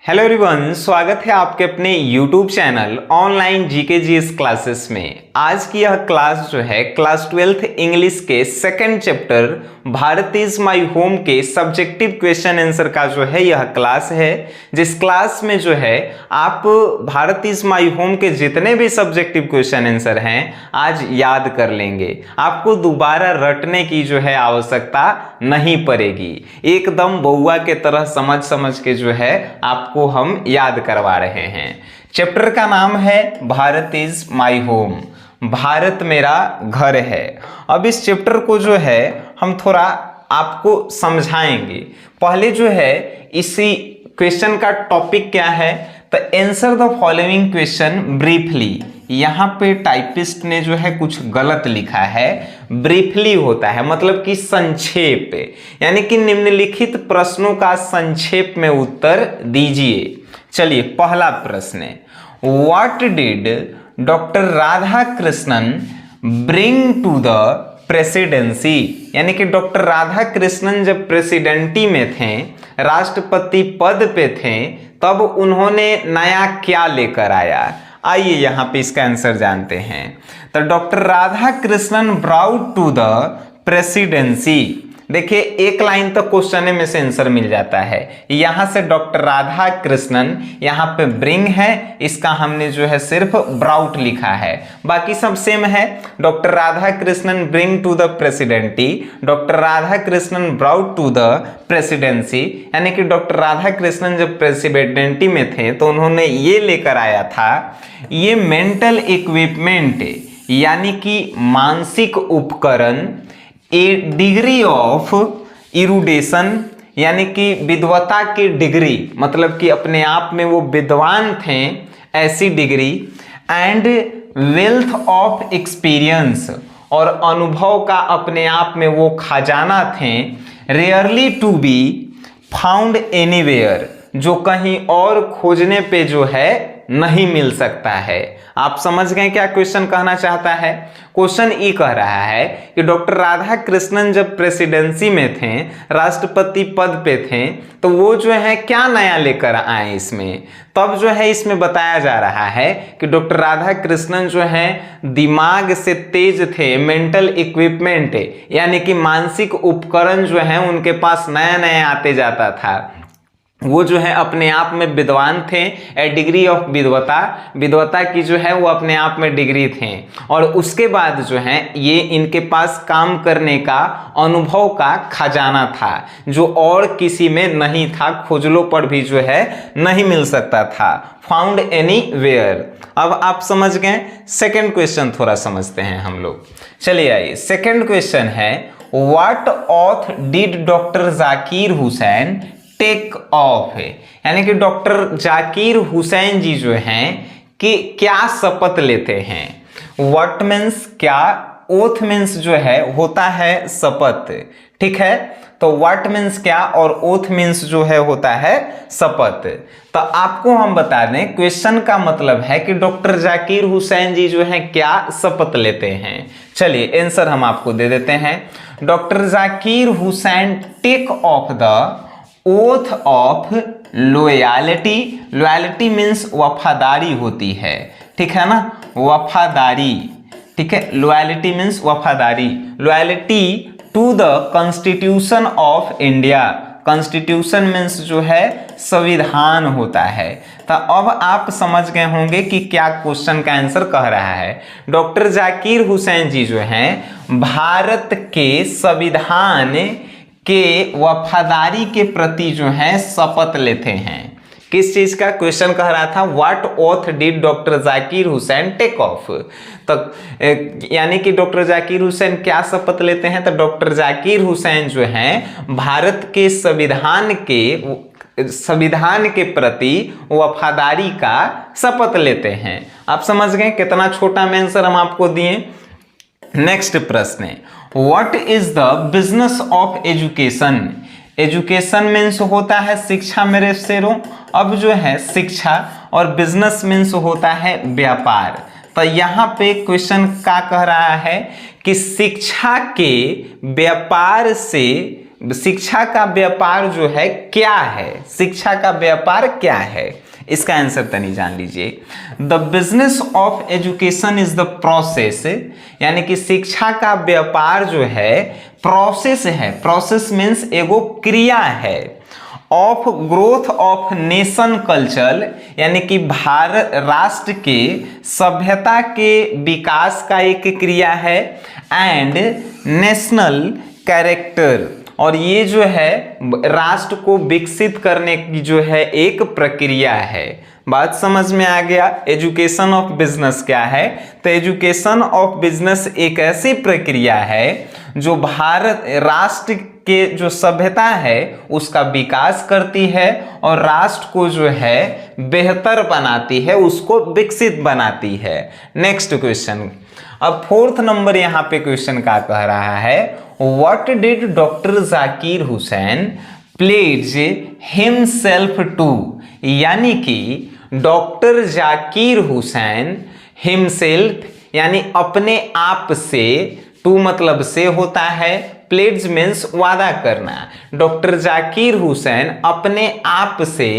Hello everyone, स्वागत है आपके अपने YouTube channel online GK GS classes में। आज की यह क्लास जो है क्लास 12th इंग्लिश के second chapter Bharat is my home के सब्जेक्टिव क्वेश्चन आंसर का जो है यह क्लास है, जिस क्लास में जो है आप भारत इज माय होम के जितने भी सब्जेक्टिव क्वेश्चन आंसर हैं आज याद कर लेंगे। आपको दोबारा रटने की जो है आवश्यकता नहीं पड़ेगी। एकदम बउआ के तरह समझ समझ के जो है आपको हम याद करवा रहे हैं। चैप्टर का नाम है Bharat is my home, Bharat मेरा घर है। अब इस चैप्टर को जो है हम थोड़ा आपको समझाएंगे। पहले जो है इसी क्वेश्चन का टॉपिक क्या है, तो answer the following question briefly. यहाँ पे टाइपिस्ट ने जो है कुछ गलत लिखा है, ब्रीफली होता है मतलब कि संक्षेप, यानी कि निम्नलिखित प्रश्नों का संक्षेप में उत्तर दीजिए। चलिए, पहला प्रश्न है, what did doctor Radhakrishnan bring to the presidency. यानी कि डॉक्टर राधा कृष्णन जब प्रेसिडेंटी में थे, राष्ट्रपति पद पे थे, तब उन्होंने नया क्या लेकर आया। आइए यहाँ पे इसका आंसर जानते हैं। तो doctor Radhakrishnan brought to the presidency. देखिए, एक लाइन तो क्वेश्चन में से आंसर मिल जाता है। यहां से डॉक्टर राधा कृष्णन, यहाँ पे ब्रिंग है, इसका हमने जो है सिर्फ ब्राउट लिखा है, बाकी सब सेम है। Doctor Radhakrishnan bring to the presidency, doctor Radhakrishnan brought to the presidency, यानी कि डॉक्टर राधा कृष्णन जब प्रेसिडेंटी में थे तो उन्होंने ये लेकर आया था, ये मेंटल इक्विपमेंट यानी कि मानसिक उपकरण, ए डिग्री ऑफ इरुडेशन यानी कि विद्वता की डिग्री, मतलब कि अपने आप में वो विद्वान थे, ऐसी degree, and wealth of experience और अनुभव का अपने आप में वो खजाना थे, rarely to be found anywhere, जो कहीं और खोजने पे जो है नहीं मिल सकता है। आप समझ गए क्या क्वेश्चन कहना चाहता है? क्वेश्चन ये कह रहा है कि डॉक्टर राधा कृष्णन जब प्रेसिडेंसी में थे, राष्ट्रपति पद पे थे, तो वो जो है क्या नया लेकर आए इसमें। तब जो है इसमें बताया जा रहा है कि डॉक्टर राधा कृष्णन जो है दिमाग से तेज थे, मेंटल इक्विपमेंट यानी कि मानसिक उपकरण जो है उनके पास नया नया आते जाता था। वो जो है अपने आप में विद्वान थे, ए डिग्री ऑफ विद्वता, विद्वता की जो है वो अपने आप में डिग्री थे, और उसके बाद जो है ये इनके पास काम करने का अनुभव का खजाना था जो और किसी में नहीं था, खोजलों पर भी जो है नहीं मिल सकता था, फाउंड एनीवेयर। अब आप समझ गए। सेकंड क्वेश्चन थोड़ा समझते हैं हम लोग। चलिए आइए, सेकंड क्वेश्चन है, what oath did doctor Zakir Hussain take of है, यानी कि डॉक्टर जाकिर हुसैन जी जो हैं कि क्या शपथ लेते हैं। व्हाट मीन्स क्या, ओथ मीन्स जो है होता है शपथ, ठीक है। तो व्हाट मीन्स क्या और ओथ मीन्स जो है होता है शपथ। तो आपको हम बता दें, क्वेश्चन का मतलब है कि डॉक्टर जाकिर हुसैन जी जो है क्या शपथ लेते हैं। चलिए आंसर हम आपको दे देते हैं। Doctor Zakir Hussain take of the oath of loyalty. Loyalty means वफादारी होती है, ठीक है ना, वफादारी, ठीक है। लॉयल्टी मीन्स वफादारी, loyalty to the constitution of India. Constitution means जो है संविधान होता है। तो अब आप समझ गए होंगे कि क्या क्वेश्चन का आंसर कह रहा है। डॉक्टर जाकिर हुसैन जी जो हैं भारत के संविधान के वफादारी के प्रति जो है शपथ लेते हैं। किस चीज का क्वेश्चन कह रहा था, what oath did doctor Zakir Hussain take of. तो यानी कि डॉक्टर जाकिर हुसैन क्या शपथ लेते हैं, तो डॉक्टर जाकिर हुसैन जो हैं भारत के संविधान के प्रति वफादारी का शपथ लेते हैं। आप समझ गए कितना छोटा में आंसर हम आपको दिए। नेक्स्ट प्रश्न है, what is the business of education. Education means होता है शिक्षा मेरे शेरों। अब जो है शिक्षा और बिजनेस मीन्स होता है व्यापार। तो यहाँ पे क्वेश्चन क्या कह रहा है कि शिक्षा के व्यापार से शिक्षा का व्यापार जो है क्या है, शिक्षा का व्यापार क्या है, इसका आंसर तनी जान लीजिए। The business of education is the process, यानी कि शिक्षा का व्यापार जो है प्रोसेस है, प्रोसेस मीन्स एगो क्रिया है, of growth of nation culture, यानी कि भारत राष्ट्र के सभ्यता के विकास का एक क्रिया है, एंड नेशनल कैरेक्टर, और ये जो है राष्ट्र को विकसित करने की जो है एक प्रक्रिया है। बात समझ में आ गया। एजुकेशन ऑफ बिजनेस क्या है, तो एजुकेशन ऑफ बिजनेस एक ऐसी प्रक्रिया है जो भारत राष्ट्र के जो सभ्यता है उसका विकास करती है और राष्ट्र को जो है बेहतर बनाती है, उसको विकसित बनाती है। नेक्स्ट क्वेश्चन, अब 4th नंबर यहाँ पे क्वेश्चन क्या कह रहा है, what did doctor Zakir Hussain pledge himself to, यानी कि डॉक्टर जाकिर हुसैन हिमसेल्फ यानी अपने आप से, टू मतलब से होता है, प्लेज मीन्स वादा करना। डॉक्टर जाकिर हुसैन अपने आप से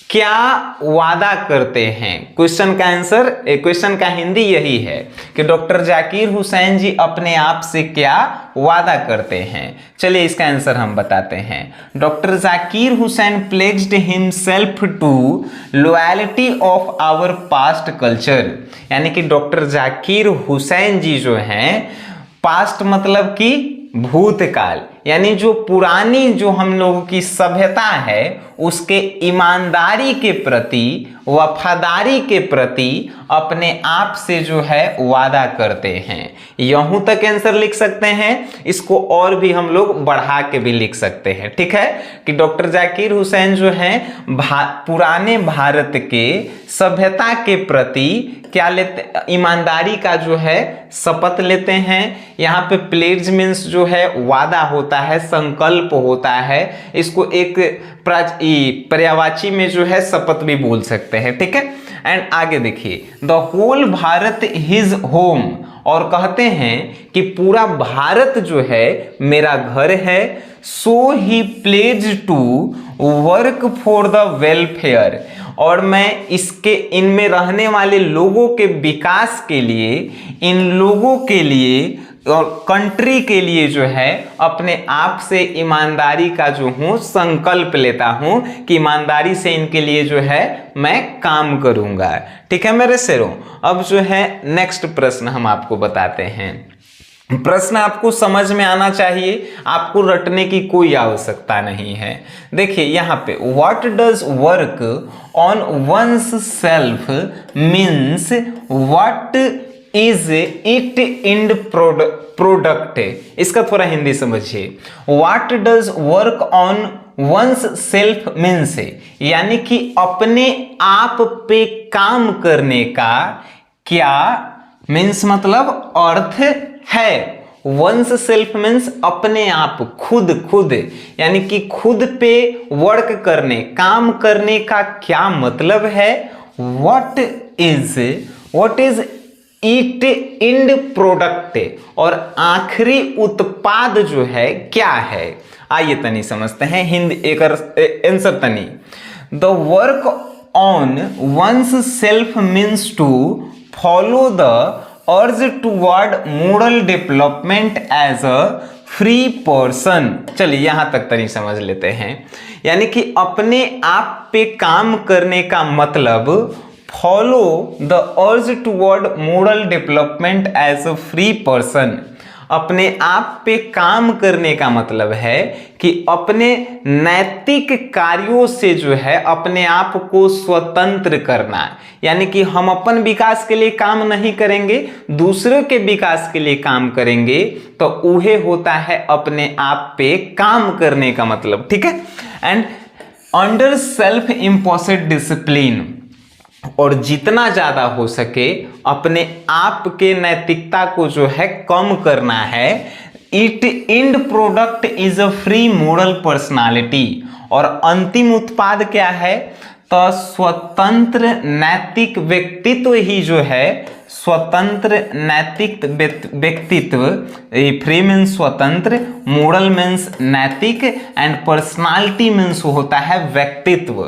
क्या वादा करते हैं, क्वेश्चन का आंसर, क्वेश्चन का हिंदी यही है कि डॉक्टर जाकिर हुसैन जी अपने आप से क्या वादा करते हैं। चलिए इसका आंसर हम बताते हैं। Doctor Zakir Hussain pledged himself to loyalty of our past culture, यानी कि डॉक्टर जाकिर हुसैन जी जो हैं, पास्ट मतलब कि भूतकाल, यानी जो पुरानी जो हम लोगों की सभ्यता है उसके ईमानदारी के प्रति, वफादारी के प्रति अपने आप से जो है वादा करते हैं। यूं तक आंसर लिख सकते हैं, इसको और भी हम लोग बढ़ा के भी लिख सकते हैं, ठीक है, कि डॉक्टर जाकिर हुसैन जो हैं पुराने भारत के सभ्यता के प्रति क्या लेते, ईमानदारी का जो है शपथ लेते हैं। यहाँ पे प्लेज मीन्स जो है वादा होता है, संकल्प होता है, इसको एक पर्यायवाची में जो है शपथ भी बोल सकते हैं, ठीक है। एंड आगे देखिए, the whole Bharat his home, और कहते हैं कि पूरा भारत जो है मेरा घर है। So he pledge to work for the welfare, और मैं इसके इनमें रहने वाले लोगों के विकास के लिए, इन लोगों के लिए और कंट्री के लिए जो है अपने आप से ईमानदारी का जो हूँ संकल्प लेता हूँ कि ईमानदारी से इनके लिए जो है मैं काम करूँगा, ठीक है मेरे शेरों। अब जो है नेक्स्ट प्रश्न हम आपको बताते हैं। प्रश्न आपको समझ में आना चाहिए, आपको रटने की कोई आवश्यकता नहीं है। देखिए यहाँ पे what does work on one's self means what is it in product, इसका थोड़ा हिंदी समझिए। What does work on one's self means, यानी कि अपने आप पे काम करने का क्या मीन्स मतलब अर्थ है। वंस सेल्फ मीन्स अपने आप, खुद, यानी कि खुद पे वर्क करने, काम करने का क्या मतलब है। What is it in product, और आखिरी उत्पाद जो है क्या है। आइए तनी समझते हैं हिंदी एक आंसर तनी। The work on one's self means to follow the urge toward moral development as a free person. चलिए यहां तक तनी समझ लेते हैं, यानी कि अपने आप पे काम करने का मतलब follow the urge toward moral development as a free person. अपने आप पे काम करने का मतलब है कि अपने नैतिक कार्यों से जो है अपने आप को स्वतंत्र करना, यानी कि हम अपन विकास के लिए काम नहीं करेंगे, दूसरों के विकास के लिए काम करेंगे, तो उहे होता है अपने आप पे काम करने का मतलब, ठीक है। And under self imposed discipline, और जितना ज्यादा हो सके अपने आप के नैतिकता को जो है कम करना है। It and product is a free moral personality, और अंतिम उत्पाद क्या है, तो स्वतंत्र नैतिक व्यक्तित्व ही जो है, स्वतंत्र नैतिक व्यक्तित्व, फ्री मीन्स स्वतंत्र, मोरल मीन्स नैतिक, एंड पर्सनालिटी मीन्स होता है व्यक्तित्व।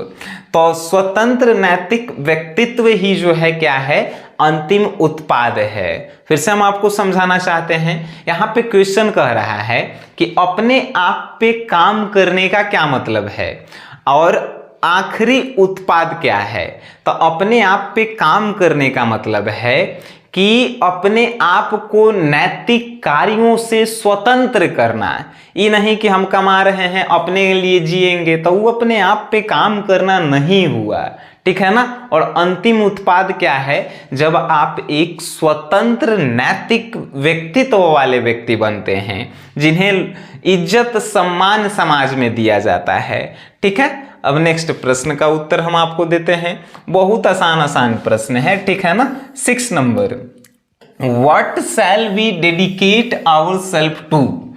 तो स्वतंत्र नैतिक व्यक्तित्व ही जो है क्या है, अंतिम उत्पाद है। फिर से हम आपको समझाना चाहते हैं, यहाँ पे क्वेश्चन कह रहा है कि अपने आप पे काम करने का क्या मतलब है और आखिरी उत्पाद क्या है। तो अपने आप पे काम करने का मतलब है कि अपने आप को नैतिक कार्यों से स्वतंत्र करना। ये नहीं कि हम कमा रहे हैं अपने लिए जिएंगे, तो वो अपने आप पे काम करना नहीं हुआ, ठीक है ना। और अंतिम उत्पाद क्या है, जब आप एक स्वतंत्र नैतिक व्यक्तित्व वाले व्यक्ति बनते हैं जिन्हें इज्जत सम्मान समाज में दिया जाता है, ठीक है। अब नेक्स्ट प्रश्न का उत्तर हम आपको देते हैं, बहुत आसान प्रश्न है, ठीक है ना। 6 number, what shall we dedicate our self to.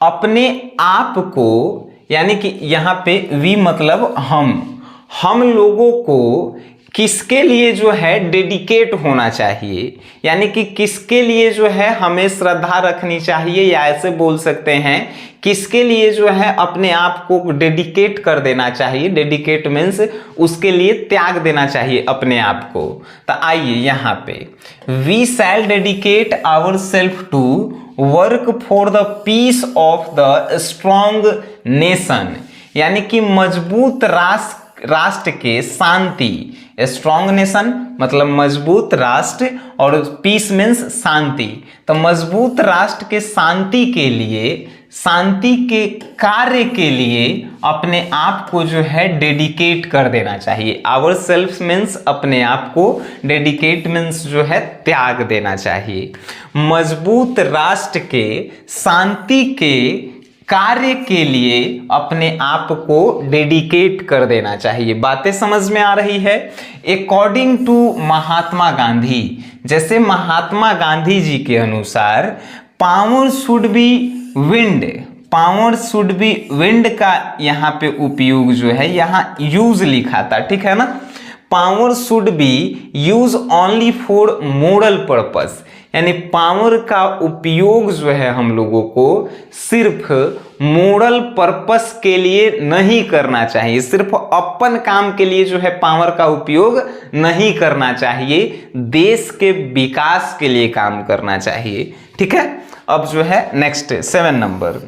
अपने आप को, यानी कि यहाँ पे वी मतलब हम लोगों को किसके लिए जो है डेडिकेट होना चाहिए, यानी कि किसके लिए जो है हमें श्रद्धा रखनी चाहिए, या ऐसे बोल सकते हैं किसके लिए जो है अपने आप को डेडिकेट कर देना चाहिए। डेडिकेट मीन्स उसके लिए त्याग देना चाहिए अपने आप को। तो आइए यहाँ पे, we shall dedicate our self to work for the peace of the strong nation, यानी कि मजबूत राष्ट्र के शांति, स्ट्रॉन्ग नेशन मतलब मजबूत राष्ट्र, और पीस मीन्स शांति। तो मजबूत राष्ट्र के शांति के लिए, शांति के कार्य के लिए अपने आप को जो है डेडिकेट कर देना चाहिए। आवर सेल्फ मीन्स अपने आप को, डेडिकेट मीन्स जो है त्याग देना चाहिए। मजबूत राष्ट्र के शांति के कार्य के लिए अपने आप को डेडिकेट कर देना चाहिए। बातें समझ में आ रही है। अकॉर्डिंग टू महात्मा गांधी, जैसे महात्मा गांधी जी के अनुसार power should be wind, power should be wind का यहाँ पे उपयोग जो है, यहाँ यूज लिखा था, ठीक है ना। Power should be use only for moral purpose, यानी पावर का उपयोग जो है हम लोगों को सिर्फ मोरल पर्पस के लिए नहीं करना चाहिए, सिर्फ अपन काम के लिए जो है पावर का उपयोग नहीं करना चाहिए, देश के विकास के लिए काम करना चाहिए, ठीक है। अब जो है next 7 number,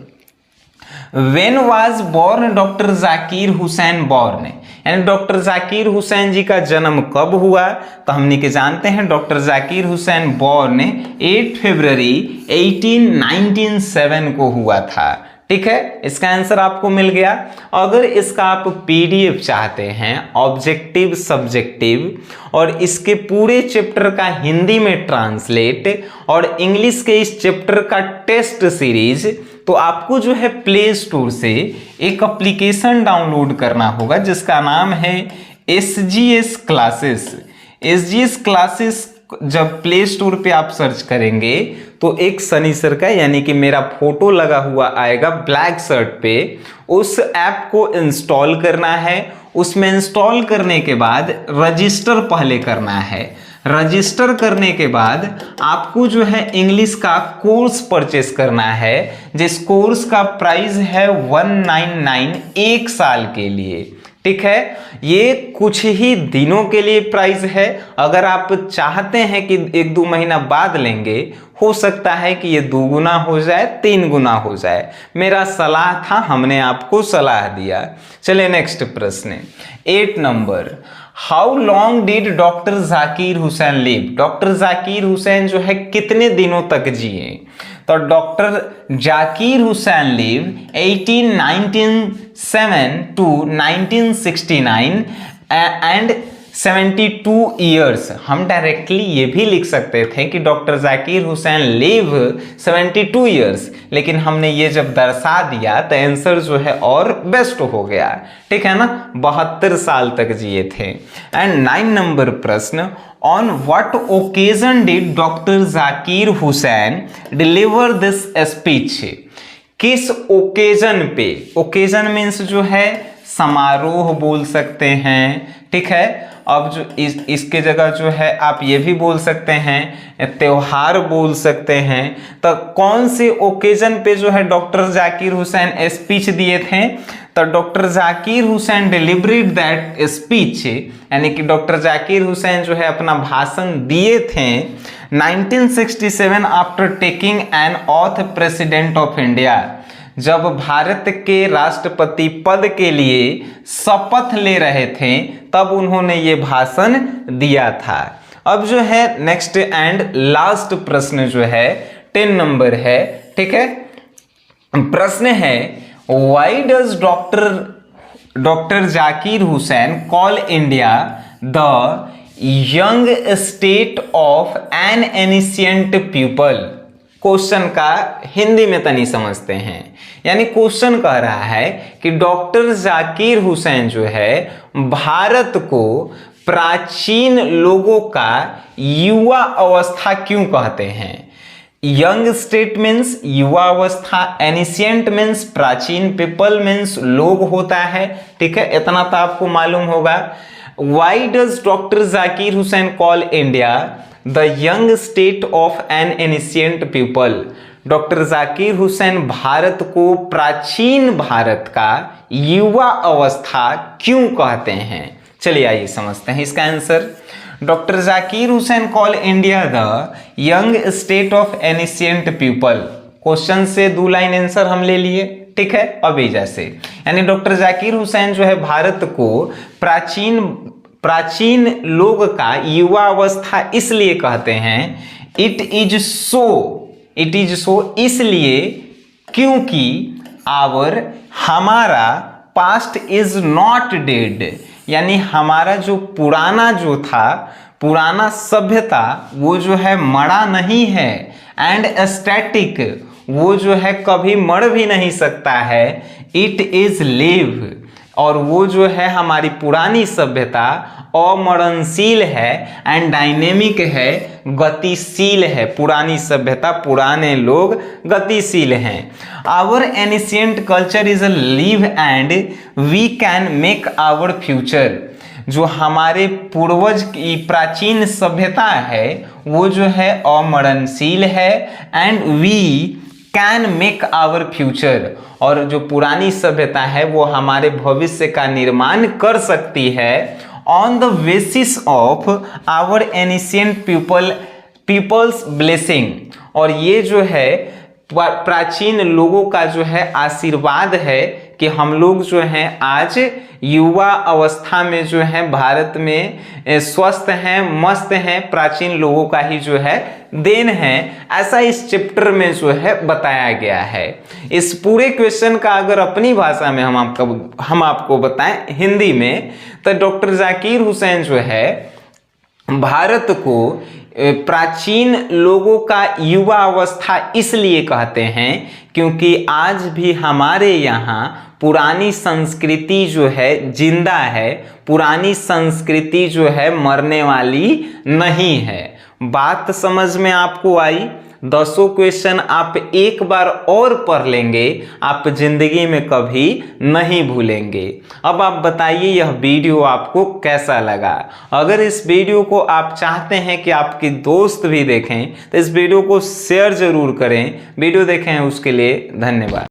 When was born doctor Zakir Hussain born, यानी डॉक्टर जाकिर हुसैन जी का जन्म कब हुआ। तो हमने के जानते हैं डॉक्टर जाकिर हुसैन born 8 फरवरी 1997 को हुआ था, ठीक है। इसका आंसर आपको मिल गया। अगर इसका आप पीडीएफ चाहते हैं, ऑब्जेक्टिव सब्जेक्टिव, और इसके पूरे चैप्टर का हिंदी में ट्रांसलेट और इंग्लिश के इस चैप्टर का टेस्ट सीरीज, तो आपको जो है प्ले स्टोर से एक एप्लीकेशन डाउनलोड करना होगा जिसका नाम है SGS क्लासेस। SGS क्लासेस जब प्ले स्टोर पे आप सर्च करेंगे तो एक सनी सर का, यानी कि मेरा फोटो लगा हुआ आएगा ब्लैक शर्ट पे, उस ऐप को इंस्टॉल करना है। उसमें इंस्टॉल करने के बाद रजिस्टर पहले करना है। रजिस्टर करने के बाद आपको जो है इंग्लिश का कोर्स परचेस करना है, जिस कोर्स का प्राइस है 199 एक साल के लिए, ठीक है। ये कुछ ही दिनों के लिए प्राइस है। अगर आप चाहते हैं कि 1-2 महीना बाद लेंगे, हो सकता है कि ये 2 गुना हो जाए, 3 गुना हो जाए। मेरा सलाह था, हमने आपको सलाह दिया। चलिए नेक्स्ट प्रश्न 8 number, how long did doctor Zakir Hussain live. Doctor Zakir Hussain जो है कितने दिनों तक जिए। तो doctor Zakir Hussain live 1897 to 1969 and 72 years. हम डायरेक्टली ये भी लिख सकते थे कि doctor Zakir Hussain live 72 years, लेकिन हमने ये जब दर्शा दिया तो आंसर जो है और बेस्ट हो गया, ठीक है ना। 72 साल तक जिए थे। एंड 9 नंबर प्रश्न, on what occasion did doctor Zakir Hussain deliver this speech. किस ओकेजन पे, ओकेजन मीन्स जो है समारोह बोल सकते हैं, ठीक है। अब जो इसके जगह जो है आप ये भी बोल सकते हैं, त्योहार बोल सकते हैं। तो कौन से ओकेजन पे जो है डॉक्टर जाकिर हुसैन स्पीच दिए थे? तो doctor Zakir Hussain delivered that speech, यानी कि डॉक्टर जाकिर हुसैन जो है अपना भाषण दिए थे 1967 after taking an auth president of India, जब भारत के राष्ट्रपति पद के लिए शपथ ले रहे थे तब उन्होंने ये भाषण दिया था। अब जो है नेक्स्ट एंड लास्ट प्रश्न जो है 10 नंबर है, ठीक है। प्रश्न है why does doctor Zakir Hussain call India the young state of an ancient people? Question का हिंदी में तनी समझते हैं। यानी क्वेश्चन कह रहा है कि डॉक्टर जाकिर हुसैन जो है भारत को प्राचीन लोगों का युवा अवस्था क्यों कहते हैं? यंग स्टेट मीन्स युवा अवस्था, एनिशियंट मीन्स प्राचीन, पीपल मीन्स लोग होता है, ठीक है। इतना तो आपको मालूम होगा। Why does doctor Zakir Hussain call India the young state of an ancient people? Doctor Zakir Hussain Bharat को प्राचीन भारत का युवा अवस्था क्यों कहते हैं? चलिए आइए समझते हैं इसका answer. Doctor Zakir Hussain call India the young state of ancient people. Question से 2 लाइन आंसर हम ले लिए, ठीक है। अब जैसे यानी डॉक्टर जाकिर हुसैन जो है भारत को प्राचीन लोग का युवा अवस्था इसलिए कहते हैं, इट इज सो इसलिए क्योंकि हमारा पास्ट इज नॉट डेड, यानी हमारा जो पुराना सभ्यता वो जो है मरा नहीं है, एंड स्टैटिक वो जो है कभी मर भी नहीं सकता है, इट इज लिव, और वो जो है हमारी पुरानी सभ्यता अमरणशील है, एंड डायनेमिक है, गतिशील है। पुरानी सभ्यता, पुराने लोग गतिशील हैं। Our ancient culture is a live and we can make our future. जो हमारे पूर्वज की प्राचीन सभ्यता है वो जो है अमरणशील है, and we can make our future, और जो पुरानी सभ्यता है वो हमारे भविष्य का निर्माण कर सकती है on the basis of our ancient people's blessing. और ये जो है प्राचीन लोगों का जो है आशीर्वाद है कि हम लोग जो हैं आज युवा अवस्था में जो है भारत में स्वस्थ हैं, मस्त हैं, प्राचीन लोगों का ही जो है देन है। ऐसा इस चैप्टर में जो है बताया गया है। इस पूरे क्वेश्चन का अगर अपनी भाषा में हम आपको बताएं हिंदी में, तो डॉक्टर जाकिर हुसैन जो है भारत को प्राचीन लोगों का युवा अवस्था इसलिए कहते हैं क्योंकि आज भी हमारे यहाँ पुरानी संस्कृति जो है जिंदा है, पुरानी संस्कृति जो है मरने वाली नहीं है। बात समझ में आपको आई? 10 क्वेश्चन आप एक बार और पढ़ लेंगे, आप जिंदगी में कभी नहीं भूलेंगे। अब आप बताइए यह वीडियो आपको कैसा लगा? अगर इस वीडियो को आप चाहते हैं कि आपके दोस्त भी देखें तो इस वीडियो को शेयर जरूर करें। वीडियो देखें उसके लिए धन्यवाद।